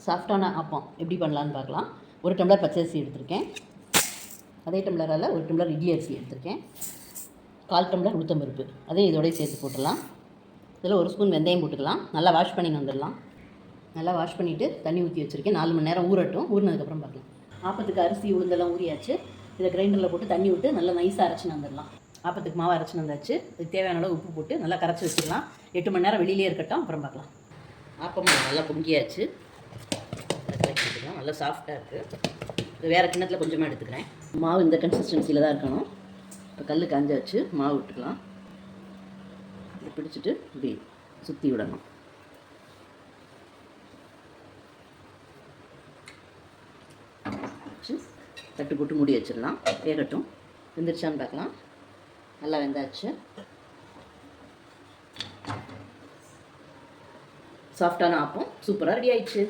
சாஃப்டான ஆப்பம் எப்படி பண்ணலான்னு பார்க்கலாம். 1 டம்ளர் பச்சரிசி எடுத்திருக்கேன். அதே டம்ளரால் 1 டம்ளர் இட்லி அரிசி எடுத்திருக்கேன். 1/4 டம்ளர் உளுத்தம்பருப்பு அதையும் இதோடய சேர்த்து போட்டுடலாம். இதில் 1 ஸ்பூன் வெந்தயம் போட்டுக்கலாம். நல்லா வாஷ் பண்ணி வந்துடலாம். நல்லா வாஷ் பண்ணிவிட்டு தண்ணி ஊற்றி வச்சுருக்கேன். 4 மணி நேரம் ஊறட்டும். ஊறினதுக்கப்புறம் பார்க்கலாம். ஆப்பத்துக்கு அரிசி உளுந்தெல்லாம் ஊறியாச்சு. இதை கிரைண்டரில் போட்டு தண்ணி விட்டு நல்லா நைஸாக அரைச்சின்னு வந்துடலாம். ஆப்பத்துக்கு மாவு அரைச்சின்னு வந்தாச்சு. இதுக்கு தேவையான அளவு உப்பு போட்டு நல்லா கரைச்சி வச்சுக்கலாம். 8 மணி நேரம் வெளியிலே இருக்கட்டும். அப்புறம் பார்க்கலாம். ஆப்பம் நல்லா பொங்கியாச்சு. நல்லா சாஃப்டாக இருக்குது. வேறு கிண்ணத்தில் கொஞ்சமாக எடுத்துக்கிறேன். மாவு இந்த கன்சிஸ்டன்சியில் தான் இருக்கணும். இப்போ கல் காஞ்ச வச்சு மாவு விட்டுக்கலாம். இதை பிடிச்சிட்டு இப்படி சுற்றி விடணும். தட்டு போட்டு மூடி வச்சிடலாம். வேகட்டும். வெந்துருச்சான்னு பார்க்கலாம். நல்லா வெந்தாச்சு. சாஃப்டான ஆப்பம் சூப்பராக ரெடி ஆயிடுச்சு.